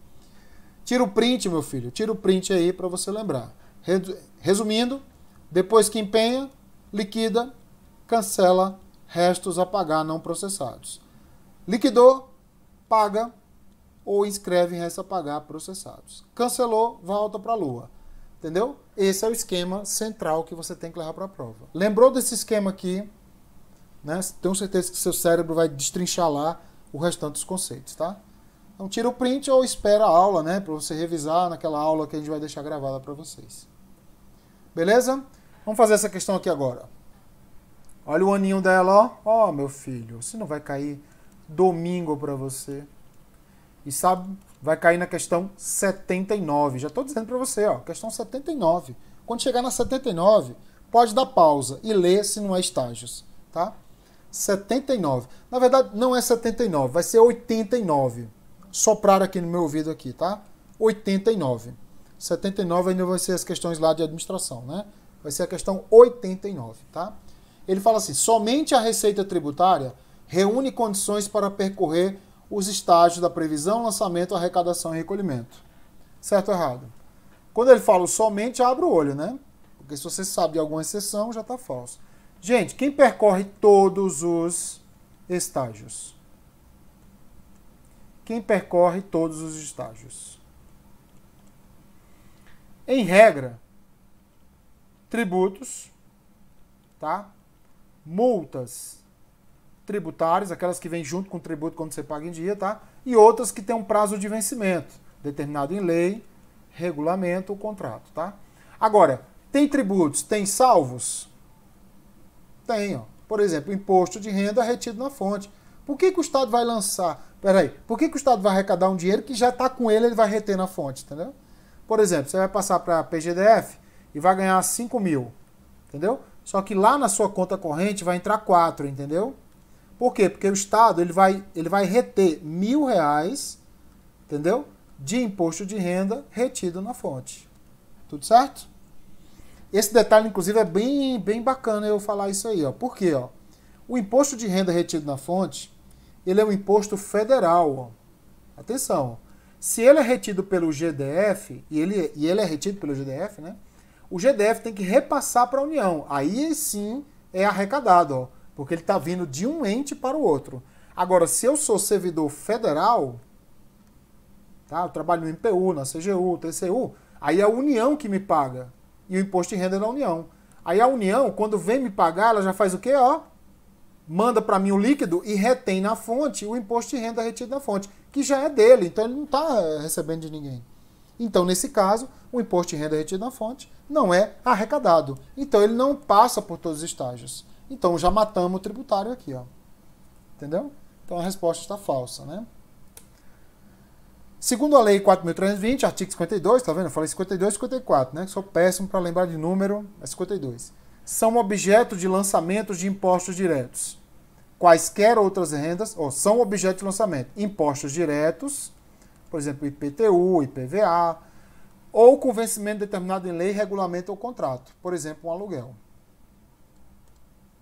Tira o print, meu filho. Tira o print aí para você lembrar. Resumindo, depois que empenha, liquida, cancela restos a pagar não processados. Liquidou, paga ou inscreve em Resta a Pagar processados. Cancelou, volta para a Lua. Entendeu? Esse é o esquema central que você tem que levar para a prova. Lembrou desse esquema aqui? Né? Tenho certeza que seu cérebro vai destrinchar lá o restante dos conceitos, tá? Então tira o print ou espera a aula, né? Para você revisar naquela aula que a gente vai deixar gravada para vocês. Beleza? Vamos fazer essa questão aqui agora. Olha o aninho dela, ó. Ó, meu filho, se não vai cair domingo para você. E sabe, vai cair na questão 79. Já estou dizendo para você, ó, questão 79. Quando chegar na 79, pode dar pausa e ler se não é estágios, tá? 79. Na verdade, não é 79, vai ser 89. Soprar aqui no meu ouvido aqui, tá? 89. 79 ainda vai ser as questões lá de administração, né? Vai ser a questão 89, tá? Ele fala assim, somente a Receita Tributária reúne condições para percorrer os estágios da previsão, lançamento, arrecadação e recolhimento. Certo ou errado? Quando ele fala somente, abre o olho, né? Porque se você sabe de alguma exceção, já está falso. Gente, quem percorre todos os estágios? Quem percorre todos os estágios? Em regra, tributos, tá? Multas tributárias, aquelas que vêm junto com o tributo quando você paga em dia, tá? E outras que têm um prazo de vencimento, determinado em lei, regulamento ou contrato, tá? Agora, tem tributos, tem salvos? Tem, ó. Por exemplo, imposto de renda retido na fonte. Por que o Estado vai lançar? Peraí, por que o Estado vai arrecadar um dinheiro que já está com ele vai reter na fonte, entendeu? Por exemplo, você vai passar para a PGDF e vai ganhar 5 mil, entendeu? Só que lá na sua conta corrente vai entrar 4, entendeu? Por quê? Porque o Estado ele vai reter R$ 1.000, entendeu? De imposto de renda retido na fonte. Tudo certo? Esse detalhe, inclusive, é bem bacana eu falar isso aí. Ó. Por quê? Ó? O imposto de renda retido na fonte, ele é um imposto federal. Ó. Atenção. Se ele é retido pelo GDF, e ele é retido pelo GDF, né? O GDF tem que repassar para a União. Aí sim é arrecadado, ó, porque ele está vindo de um ente para o outro. Agora, se eu sou servidor federal, tá? Eu trabalho no MPU, na CGU, TCU, aí é a União que me paga. E o imposto de renda é da União. Aí a União, quando vem me pagar, ela já faz o quê? Ó, manda para mim o líquido e retém na fonte o imposto de renda retido na fonte, que já é dele, então ele não está recebendo de ninguém. Então, nesse caso, o imposto de renda retido na fonte não é arrecadado. Então, ele não passa por todos os estágios. Então, já matamos o tributário aqui, ó. Entendeu? Então, a resposta está falsa, né? Segundo a Lei 4.320, artigo 52, tá vendo? Eu falei 52 e 54, né? Sou péssimo para lembrar de número, é 52. São objeto de lançamentos de impostos diretos. Quaisquer outras rendas, ou são objeto de lançamento. Impostos diretos, por exemplo, IPTU, IPVA, ou com vencimento determinado em lei, regulamento ou contrato. Por exemplo, um aluguel.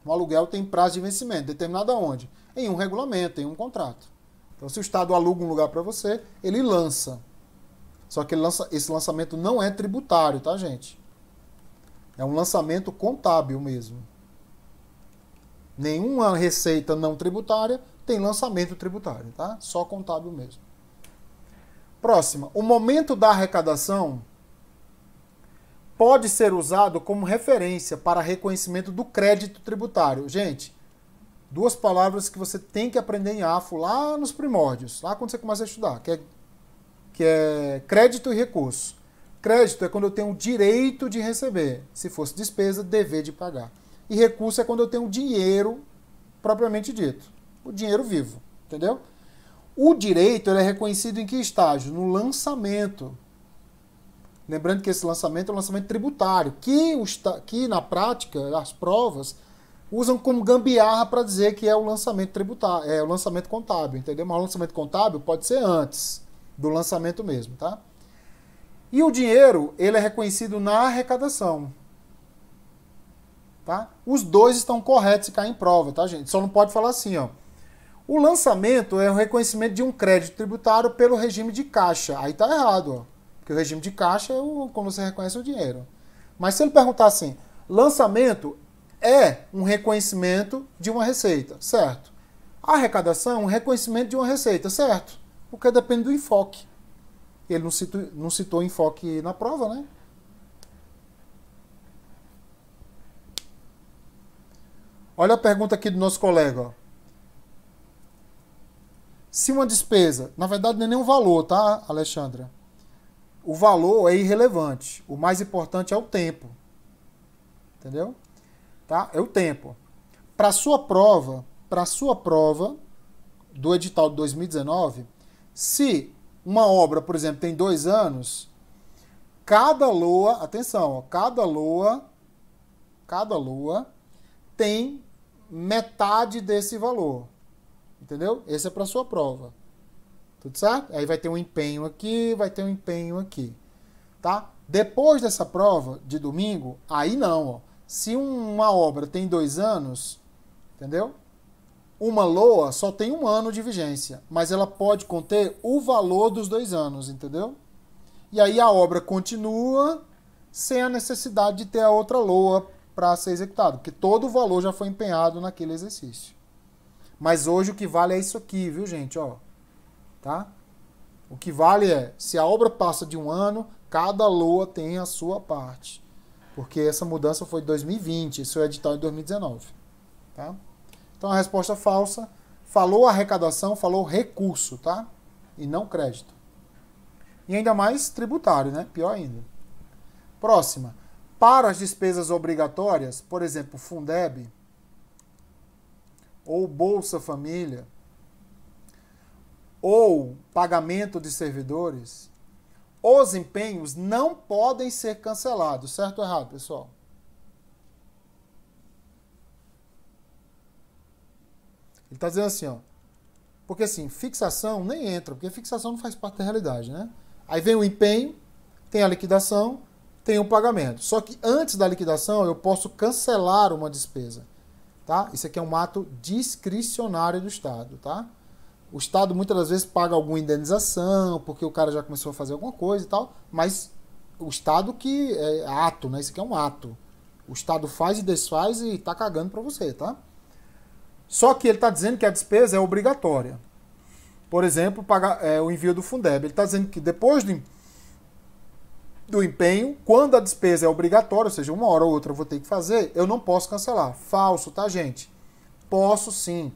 Um aluguel tem prazo de vencimento, determinado aonde? Em um regulamento, em um contrato. Então, se o Estado aluga um lugar para você, ele lança. Só que esse lançamento não é tributário, tá, gente? É um lançamento contábil mesmo. Nenhuma receita não tributária tem lançamento tributário, tá? Só contábil mesmo. Próxima. O momento da arrecadação pode ser usado como referência para reconhecimento do crédito tributário. Gente, duas palavras que você tem que aprender em AFO lá nos primórdios, lá quando você começa a estudar, que é crédito e recurso. Crédito é quando eu tenho o direito de receber. Se fosse despesa, dever de pagar. E recurso é quando eu tenho dinheiro propriamente dito. O dinheiro vivo, entendeu? O direito ele é reconhecido em que estágio? No lançamento. Lembrando que esse lançamento é um lançamento tributário, que na prática, as provas usam como gambiarra para dizer que é o lançamento tributário, é o lançamento contábil, entendeu? Mas o lançamento contábil pode ser antes do lançamento mesmo, tá? E o dinheiro, ele é reconhecido na arrecadação. Tá? Os dois estão corretos se cair em prova, tá, gente? Só não pode falar assim, ó. O lançamento é o reconhecimento de um crédito tributário pelo regime de caixa. Aí tá errado, ó. Porque o regime de caixa é quando você reconhece o dinheiro. Mas se ele perguntar assim, lançamento é um reconhecimento de uma receita, certo? A arrecadação é um reconhecimento de uma receita, certo? Porque depende do enfoque. Ele não citou enfoque na prova, né? Olha a pergunta aqui do nosso colega. Ó. Se uma despesa, na verdade não é nem um valor, tá, Alexandra? O valor é irrelevante. O mais importante é o tempo. Entendeu? Tá? É o tempo. Para sua prova do edital de 2019, se uma obra, por exemplo, tem 2 anos, cada LOA, atenção, ó, cada LOA tem metade desse valor. Entendeu? Esse é para sua prova. Tudo certo? Aí vai ter um empenho aqui, vai ter um empenho aqui. Tá? Depois dessa prova de domingo, aí não, ó. Se uma obra tem 2 anos, entendeu? Uma LOA só tem 1 ano de vigência, mas ela pode conter o valor dos 2 anos, entendeu? E aí a obra continua sem a necessidade de ter a outra LOA para ser executado, porque todo o valor já foi empenhado naquele exercício. Mas hoje o que vale é isso aqui, viu, gente? Ó, tá? O que vale é, se a obra passa de 1 ano, cada LOA tem a sua parte. Porque essa mudança foi de 2020, isso é edital de 2019. Tá? Então a resposta falsa, falou arrecadação, falou recurso, tá? E não crédito. E ainda mais tributário, né? Pior ainda. Próxima. Para as despesas obrigatórias, por exemplo, Fundeb ou Bolsa Família ou pagamento de servidores, os empenhos não podem ser cancelados. Certo ou errado, pessoal? Ele está dizendo assim, ó. Porque assim, fixação nem entra, porque fixação não faz parte da realidade, né? Aí vem o empenho, tem a liquidação, tem o pagamento. Só que antes da liquidação eu posso cancelar uma despesa, tá? Isso aqui é um ato discricionário do Estado, tá? O Estado muitas das vezes paga alguma indenização, porque o cara já começou a fazer alguma coisa e tal, mas o Estado que é ato, né? Isso aqui é um ato. O Estado faz e desfaz e tá cagando para você, tá? Só que ele está dizendo que a despesa é obrigatória. Por exemplo, pagar, o envio do Fundeb. Ele está dizendo que depois do empenho, quando a despesa é obrigatória, ou seja, uma hora ou outra eu vou ter que fazer, eu não posso cancelar. Falso, tá, gente? Posso sim.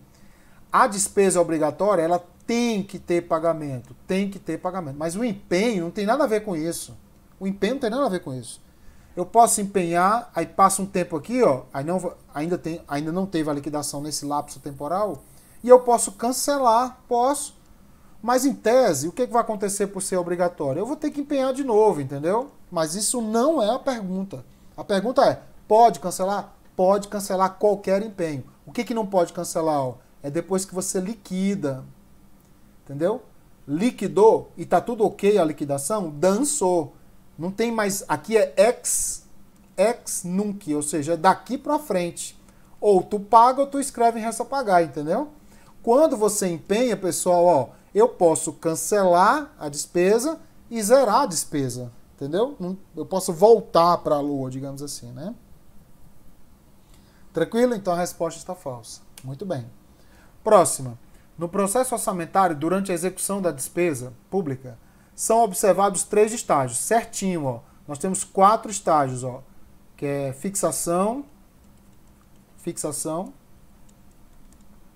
A despesa obrigatória, ela tem que ter pagamento. Tem que ter pagamento. Mas o empenho não tem nada a ver com isso. O empenho não tem nada a ver com isso. Eu posso empenhar, aí passa um tempo aqui, ó, aí ainda não teve a liquidação nesse lapso temporal, e eu posso cancelar, posso. Mas em tese, o que vai acontecer por ser obrigatório? Eu vou ter que empenhar de novo, entendeu? Mas isso não é a pergunta. A pergunta é, pode cancelar? Pode cancelar qualquer empenho. O que não pode cancelar? Ó? É depois que você liquida, entendeu? Liquidou e tá tudo ok a liquidação, dançou. Não tem mais, aqui é ex nunc, ou seja, é daqui para frente. Ou tu paga ou tu escreve em resta pagar, entendeu? Quando você empenha, pessoal, ó, eu posso cancelar a despesa e zerar a despesa, entendeu? Eu posso voltar para a lua, digamos assim, né? Tranquilo? Então a resposta está falsa. Muito bem. Próxima. No processo orçamentário, durante a execução da despesa pública, são observados 3 estágios, certinho, ó. Nós temos 4 estágios, ó, que é fixação,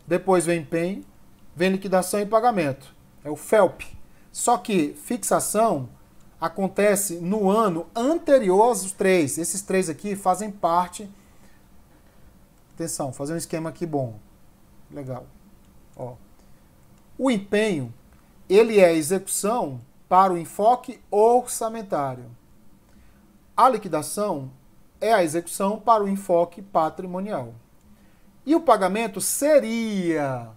depois vem empenho, vem liquidação e pagamento. É o FELP. Só que fixação acontece no ano anterior aos 3. Esses 3 aqui fazem parte... Atenção, fazer um esquema aqui bom. Legal. Ó. O empenho, ele é a execução para o enfoque orçamentário. A liquidação é a execução para o enfoque patrimonial. E o pagamento seria,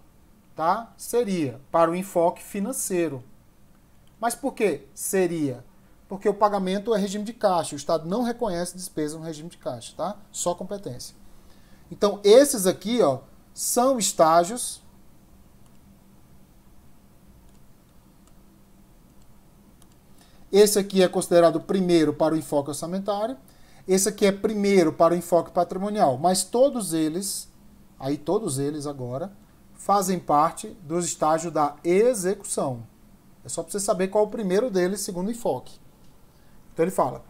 tá? Seria para o enfoque financeiro. Mas por que seria? Porque o pagamento é regime de caixa. O Estado não reconhece despesa no regime de caixa, tá? Só competência. Então, esses aqui, ó, são estágios. Esse aqui é considerado primeiro para o enfoque orçamentário. Esse aqui é primeiro para o enfoque patrimonial. Mas todos eles agora, fazem parte dos estágios da execução. É só para você saber qual é o primeiro deles, segundo o enfoque. Então ele fala.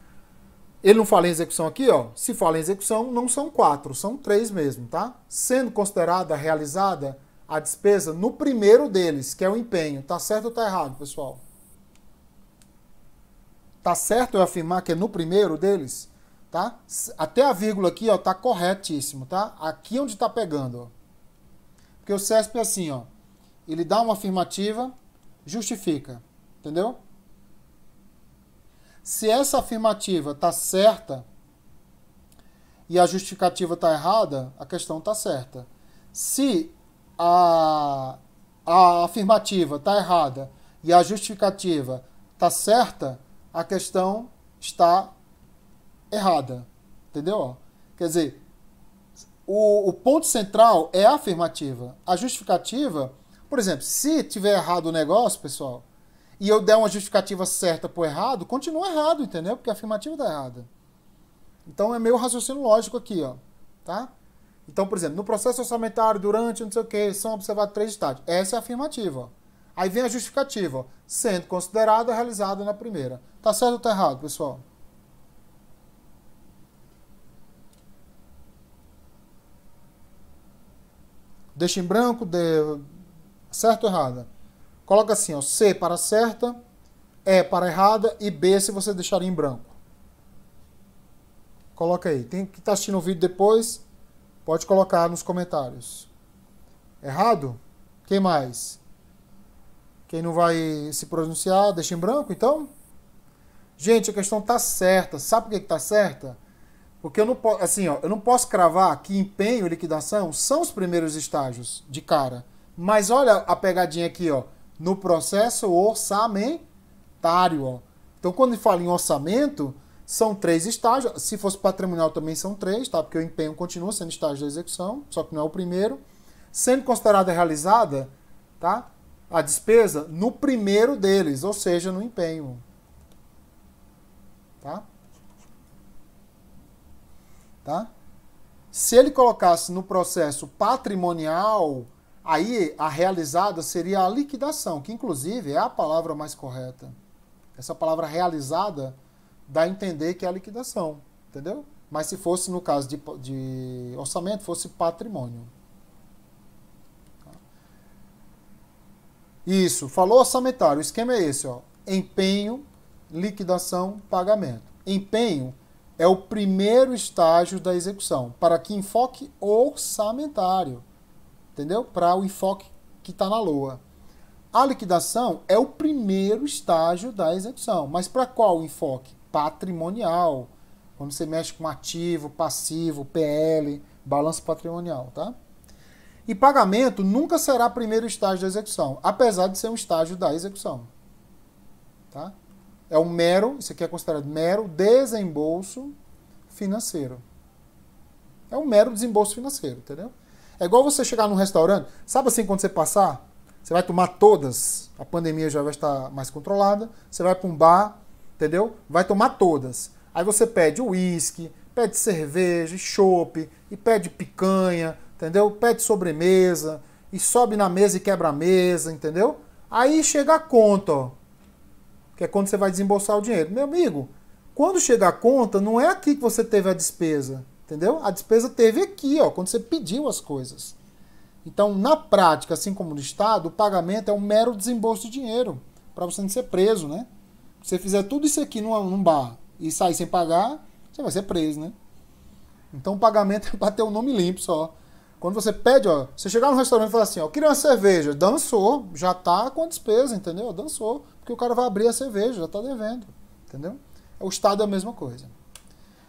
Ele não fala em execução aqui, ó. Se fala em execução, não são 4, são 3 mesmo, tá? Sendo considerada realizada a despesa no primeiro deles, que é o empenho. Tá certo ou tá errado, pessoal? Tá certo eu afirmar que é no primeiro deles? Tá? Até a vírgula aqui, ó, tá corretíssimo, tá? Aqui onde tá pegando, ó. Porque o CESP é assim, ó. Ele dá uma afirmativa, justifica, entendeu? Se essa afirmativa tá certa e a justificativa tá errada, a questão tá certa. Se a afirmativa tá errada e a justificativa tá certa, a questão está errada, entendeu? Quer dizer, o ponto central é a afirmativa. A justificativa, por exemplo, se tiver errado o negócio, pessoal, e eu der uma justificativa certa por errado, continua errado, entendeu? Porque a afirmativa está errada. Então é meio raciocínio lógico aqui, ó, tá? Então, por exemplo, no processo orçamentário, durante não sei o que, são observados 3 estágios. Essa é a afirmativa, ó. Aí vem a justificativa, ó, sendo considerada realizada na primeira. Tá certo ou tá errado, pessoal? Deixa em branco, certo ou errada? Coloca assim, ó, C para certa, E para errada e B se você deixar em branco. Coloca aí. Tem que estar assistindo o vídeo depois, pode colocar nos comentários. Errado? Quem mais? Quem não vai se pronunciar, deixa em branco, então? Gente, a questão está certa. Sabe por que está certa? Porque eu não posso, assim, ó, eu não posso cravar que empenho e liquidação são os primeiros estágios de cara. Mas olha a pegadinha aqui, ó, no processo orçamentário, ó. Então, quando fala em orçamento, são 3 estágios. Se fosse patrimonial também são 3, tá? Porque o empenho continua sendo estágio da execução, só que não é o primeiro. Sendo considerada realizada, tá? A despesa no primeiro deles, ou seja, no empenho. Tá? Tá? Se ele colocasse no processo patrimonial, aí a realizada seria a liquidação, que inclusive é a palavra mais correta. Essa palavra realizada dá a entender que é a liquidação, entendeu? Mas se fosse no caso de orçamento, fosse patrimônio. Isso, falou orçamentário, o esquema é esse, ó. Empenho, liquidação, pagamento. Empenho é o primeiro estágio da execução, para que enfoque orçamentário, entendeu? Para o enfoque que está na LOA. A liquidação é o primeiro estágio da execução, mas para qual enfoque? Patrimonial, quando você mexe com ativo, passivo, PL, balanço patrimonial, tá? E pagamento nunca será primeiro estágio da execução, apesar de ser um estágio da execução. Tá? É um mero, isso aqui é considerado mero desembolso financeiro. É um mero desembolso financeiro, entendeu? É igual você chegar num restaurante, sabe assim, quando você passar, você vai tomar todas, a pandemia já vai estar mais controlada, você vai para um bar, entendeu? Vai tomar todas. Aí você pede uísque, pede cerveja, chopp, e pede picanha, entendeu? Pede sobremesa, e sobe na mesa e quebra a mesa, entendeu? Aí chega a conta, ó, que é quando você vai desembolsar o dinheiro. Meu amigo, quando chega a conta, não é aqui que você teve a despesa, entendeu? A despesa teve aqui, ó, quando você pediu as coisas. Então, na prática, assim como no Estado, o pagamento é um mero desembolso de dinheiro, para você não ser preso, né? Se você fizer tudo isso aqui num bar e sair sem pagar, você vai ser preso, né? Então, o pagamento é para ter o nome limpo só. Quando você pede, ó, você chegar no restaurante e falar assim, ó, queria uma cerveja, dançou, já tá com a despesa, entendeu? Dançou, porque o cara vai abrir a cerveja, já tá devendo, entendeu? O Estado é a mesma coisa.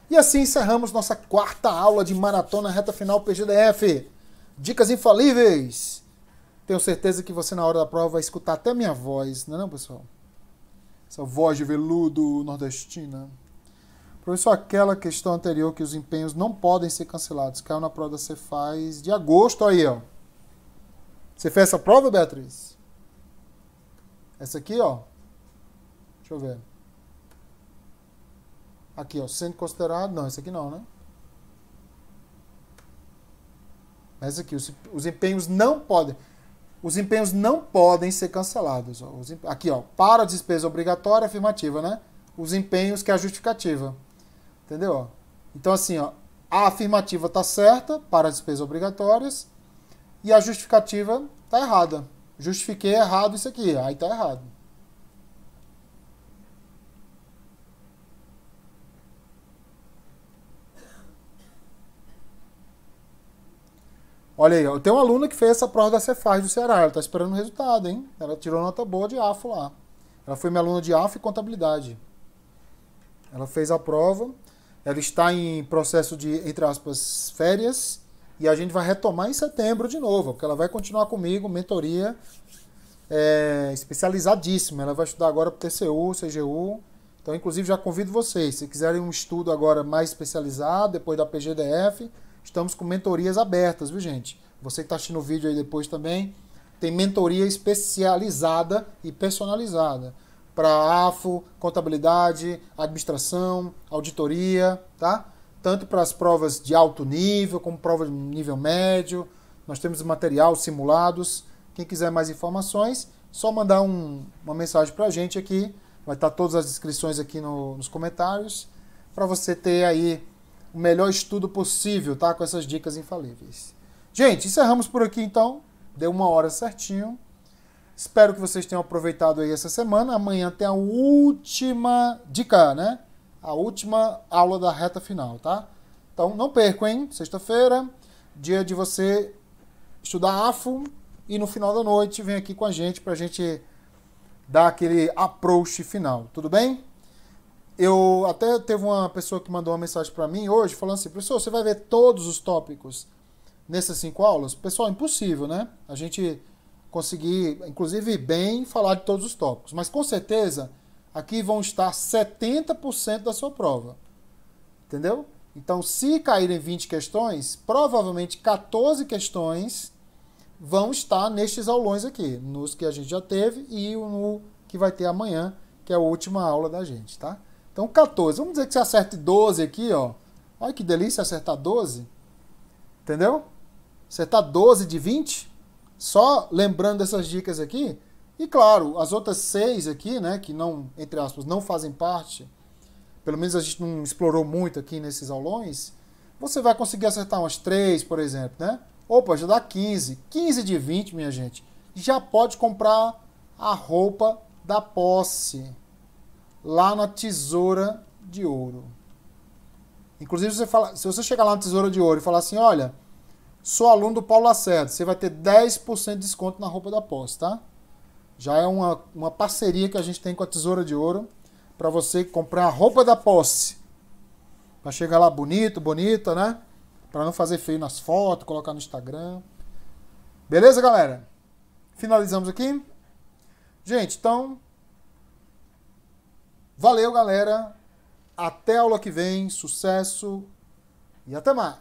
E assim encerramos nossa 4ª aula de Maratona Reta Final PGDF. Dicas infalíveis. Tenho certeza que você na hora da prova vai escutar até minha voz, não é não, pessoal? Essa voz de veludo nordestina. Professor, aquela questão anterior que os empenhos não podem ser cancelados. Caiu na prova da Cefaz de agosto aí, ó. Você fez essa prova, Beatriz? Essa aqui, ó. Deixa eu ver. Aqui, ó. Sendo considerado... Não, esse aqui não, né? Essa aqui. Os empenhos não podem... Os empenhos não podem ser cancelados. Ó. Aqui, ó. Para a despesa obrigatória, afirmativa, né? Os empenhos que é a justificativa. Entendeu? Então, assim, ó, a afirmativa está certa para as despesas obrigatórias e a justificativa está errada. Justifiquei errado isso aqui, aí está errado. Olha aí, ó, tem uma aluna que fez essa prova da Cefaz do Ceará, ela está esperando o resultado, hein? Ela tirou nota boa de AFO lá. Ela foi minha aluna de AFO e contabilidade. Ela fez a prova. Ela está em processo de, entre aspas, férias, e a gente vai retomar em setembro de novo, porque ela vai continuar comigo, mentoria especializadíssima. Ela vai estudar agora para o TCU, CGU. Então, inclusive, já convido vocês, se quiserem um estudo agora mais especializado, depois da PGDF, estamos com mentorias abertas, viu, gente? Você que está assistindo o vídeo aí depois também, tem mentoria especializada e personalizada. Para AFO, contabilidade, administração, auditoria, tá? Tanto para as provas de alto nível, como prova de nível médio. Nós temos material, simulados. Quem quiser mais informações, só mandar uma mensagem para a gente aqui. Vai estar todas as inscrições aqui nos comentários, para você ter aí o melhor estudo possível, tá? Com essas dicas infalíveis. Gente, encerramos por aqui então. Deu 1 hora certinho. Espero que vocês tenham aproveitado aí essa semana. Amanhã tem a última dica, né? A última aula da reta final, tá? Então não percam, hein? Sexta-feira, dia de você estudar AFO e no final da noite vem aqui com a gente pra gente dar aquele approach final. Tudo bem? Eu até teve uma pessoa que mandou uma mensagem para mim hoje falando assim, professor, você vai ver todos os tópicos nessas 5 aulas? Pessoal, impossível, né? A gente conseguir, inclusive, bem falar de todos os tópicos. Mas com certeza, aqui vão estar 70% da sua prova. Entendeu? Então, se caírem 20 questões, provavelmente 14 questões vão estar nestes aulões aqui, nos que a gente já teve e no que vai ter amanhã, que é a última aula da gente, tá? Então, 14. Vamos dizer que você acerte 12 aqui, ó. Olha que delícia acertar 12. Entendeu? Acertar 12 de 20. Só lembrando dessas dicas aqui. E, claro, as outras 6 aqui, né, que não, entre aspas, não fazem parte, pelo menos a gente não explorou muito aqui nesses aulões, você vai conseguir acertar umas 3, por exemplo, né? Opa, já dá 15. 15 de 20, minha gente. Já pode comprar a roupa da posse lá na Tesoura de Ouro. Inclusive, se você chegar lá na Tesoura de Ouro e falar assim, olha, sou aluno do Paulo Lacerda, você vai ter 10% de desconto na roupa da posse, tá? Já é uma parceria que a gente tem com a Tesoura de Ouro para você comprar a roupa da posse. Para chegar lá bonito, bonita, né? Para não fazer feio nas fotos, colocar no Instagram. Beleza, galera? Finalizamos aqui. Gente, então... Valeu, galera. Até a aula que vem. Sucesso. E até mais.